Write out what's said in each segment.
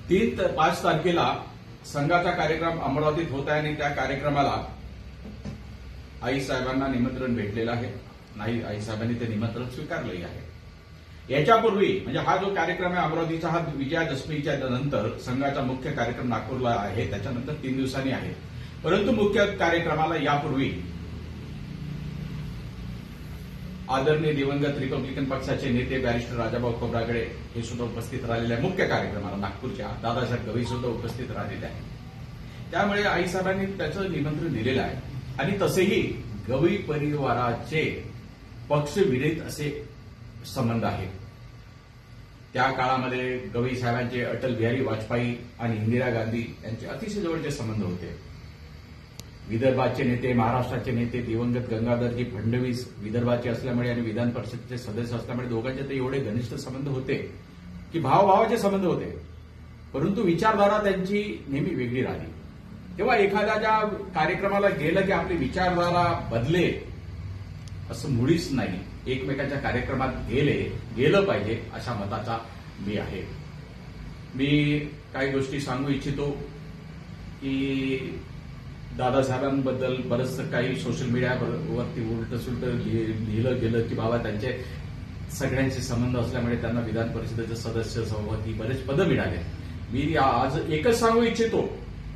5 तारखेला संघाचा कार्यक्रम अमरावतीत होत आहे आणि त्या कार्यक्रमाला आईसाहेबांना निमंत्रण भेटलेलं आहे. नाही, आईसाहेबांनी ते निमंत्रण स्वीकारलंही आहे. याच्यापूर्वी म्हणजे हा जो कार्यक्रम आहे अमरावतीचा, हा विजयादशमीच्या नंतर संघाचा मुख्य कार्यक्रम नागपूरला आहे, त्याच्यानंतर 3 दिवसांनी आहे. परंतु मुख्य कार्यक्रमाला यापूर्वी आदरणीय दिवंगत रिपब्लिकन पक्षाचे नेते बॅरिस्टर राजाभाऊ खोब्रागडे हे सुद्धा उपस्थित राहिलेले आहे. मुख्य कार्यक्रमाला नागपूरच्या दादासाहेब गवई सुद्धा उपस्थित राहिलेले आहे. त्यामुळे आईसाहेबांनी त्याचं निमंत्रण दिलेलं आहे आणि तसेही गवई परिवाराचे पक्षविरहित असे संबंध आहेत. त्या काळामध्ये गवई साहेबांचे अटल बिहारी वाजपेयी आणि इंदिरा गांधी यांचे अतिशय जवळचे संबंध होते. विदर्भाचे नेते, महाराष्ट्राचे नेते दिवंगत गंगाधरजी फडणवीस विदर्भाचे असल्यामुळे आणि विधान परिषदेचे सदस्य असल्यामुळे दोघांचे ते एवढे घनिष्ठ संबंध होते की भावभावाचे संबंध होते. परंतु विचारधारा त्यांची नेहमी वेगळी राहिली. तेव्हा एखाद्या कार्यक्रमाला गेलं की आपली विचारधारा बदले असं मुळीच नाही. एकमेकांच्या कार्यक्रमात गेलं पाहिजे अशा मताचा मी आहे. मी काही गोष्टी सांगू इच्छितो की दादासाहेबांबद्दल बरंचसं काही सोशल मीडियावरती उलटसुलट लिहिलं गेलं की बाबा त्यांचे सगळ्यांचे संबंध असल्यामुळे त्यांना विधान परिषदेचे सदस्य सभापती बरेच पदं मिळाले. मी आज एकच सांगू इच्छितो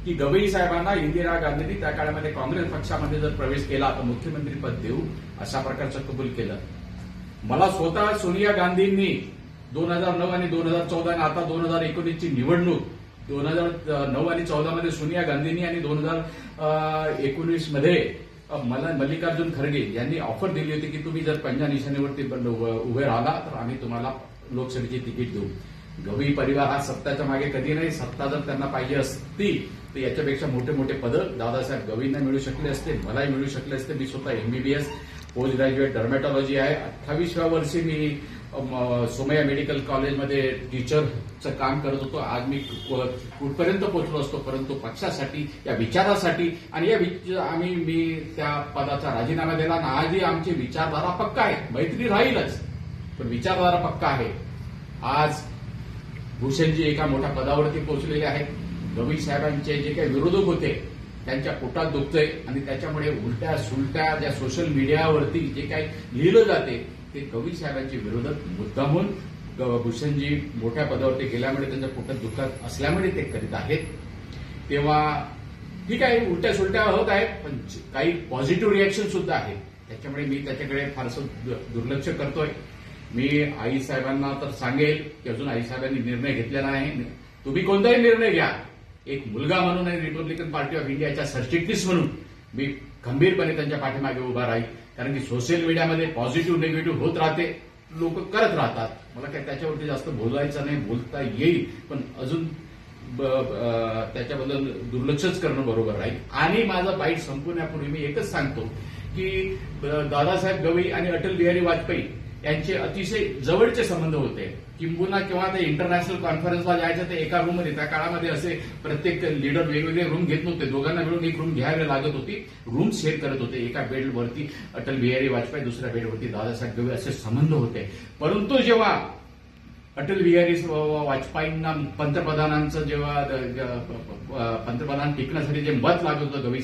की गवई साहेबांना इंदिरा गांधींनी त्या काळामध्ये काँग्रेस पक्षामध्ये जर प्रवेश केला तर मुख्यमंत्री पद देऊ अशा प्रकारचं कबूल केलं. मला स्वतः सोनिया गांधींनी 2009 आणि 2014 आणि आता 2019ची निवडणूक 2009 आणि 14 मध्ये सोनिया गांधींनी आणि 2019 मध्ये मला मल्लिकार्जुन खरगे यांनी ऑफर दिली होती की तुम्ही जर पंजा निशाणीवरती उभे राहिला तर आम्ही तुम्हाला लोकसभेची तिकीट देऊ. गवई परिवार हा सत्ताच्या मागे कधी नाही. सत्ता जर त्यांना पाहिजे असती तर याच्यापेक्षा मोठे मोठे पदं दादासाहेब गवईंना मिळू शकले असते, मलाही मिळू शकले असते. मी स्वतः MBBS पोस्ट ग्रॅज्युएट डर्मॅटॉलॉजी आहे. 28व्या वर्षी मी सोमय्या मेडिकल कॉलेजमध्ये टीचरचं काम करत होतो. आज मी कुठपर्यंत पोहोचलो असतो, परंतु पक्षासाठी, या विचारासाठी आणि मी त्या पदाचा राजीनामा दिला आणि आजही आमची विचारधारा पक्का आहे. मैत्री राहीलच पण विचारधारा पक्का आहे. आज भूषणजी एका मोठ्या पदावरती पोहोचलेले आहेत. गवई साहेबांचे जे काही विरोधक होते त्यांच्या पोटात दुखतंय आणि त्याच्यामुळे उलट्या सुलट्या ज्या सोशल मीडियावरती जे काही लिहिलं जाते ते गवई साहेबांचे विरोधक मुद्दामून भूषणजी मोठ्या पदावरती गेल्यामुळे त्यांच्या पोटात दुखत असल्यामुळे ते करीत आहेत. तेव्हा ठीक आहे, उलट्या सुलट्या होत आहेत पण काही पॉझिटिव्ह रिएक्शन सुद्धा आहे. त्याच्यामुळे मी त्याच्याकडे फारसं दुर्लक्ष करतोय. मी आईसाहेबांना तर सांगेल की अजून आईसाहेबांनी निर्णय घेतलेला नाही. तुम्ही कोणताही निर्णय घ्या, एक मुलगा म्हणून आणि रिपब्लिकन पार्टी ऑफ इंडियाच्या सरचिटणीस म्हणून मी खंबीरपणे त्यांच्या पाठीमागे उभा राहील. कारण की सोशल मीडियामध्ये पॉझिटिव्ह निगेटिव्ह होत राहते, लोक करत राहतात. मला काय त्याच्यावरती जास्त बोलायचं नाही, बोलता येईल पण अजून त्याच्याबद्दल दुर्लक्षच करणं बरोबर राहील. आणि माझं बाईट संपवण्यापूर्वी मी एकच सांगतो की दादासाहेब गवई आणि अटल बिहारी वाजपेयी यांचे अतिशय जवळचे संबंध होते. किंबहुना किंवा ते इंटरनॅशनल कॉन्फरन्सला जायचं ते एका रूममध्ये, त्या काळामध्ये असे प्रत्येक लीडर वेगवेगळे रूम घेत नव्हते. दोघांना मिळून एक रूम घ्यावी लागत होती. रूम शेअर करत होते. एका बेडवरती अटल बिहारी वाजपेयी, दुसऱ्या बेडवरती दादासाहेब गवई असे संबंध होते. परंतु जेव्हा अटल बिहारी वाजपेयींना पंतप्रधानांचं जेव्हा पंतप्रधान टिकण्यासाठी जे मत लागत होतं गवई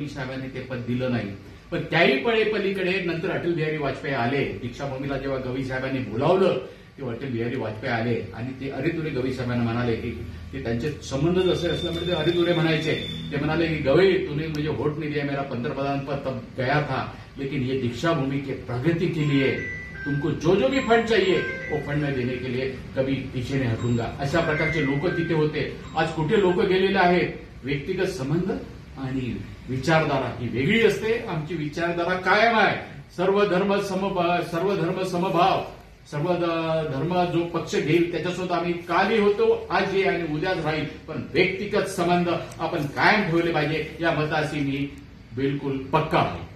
साहेबांनी ते पद दिलं नाही. पण त्याही पलीकडे नंतर अटल बिहारी वाजपेयी आले. दीक्षाभूमीला जेव्हा गवई साहेबांनी बोलावलं तेव्हा अटल बिहारी वाजपेयी आले आणि ते अरेतुरे गवई साहेबांना म्हणाले की ते त्यांचे संबंध जसे असल्यामुळे ते अरेतुरे म्हणायचे. ते म्हणाले की गवई तुम्हें मुझे वोट नहीं दिया, मेरा पंतप्रधान पद तब गया था, लेकिन ये दीक्षाभूमी की प्रगति के लिए तुमको जो भी फंड चाहिए वो फंड में देने के लिए कभी पीछे नहीं हटूंगा. अशा प्रकारचे लोक तिथे होते. आज कुठे लोक गेलेले आहेत. व्यक्तिगत संबंध आणि विचारधारा ही वेगळी असते. आमची विचारधारा कायम आहे. सर्व धर्म समभाव, सर्व धर्म जो पक्ष घेईल त्याच्यासोबत आम्ही कालही होतो, आजही आणि उद्याच राहील. पण व्यक्तिगत संबंध आपण कायम ठेवले पाहिजे या मताशी मी बिलकुल पक्का आहे.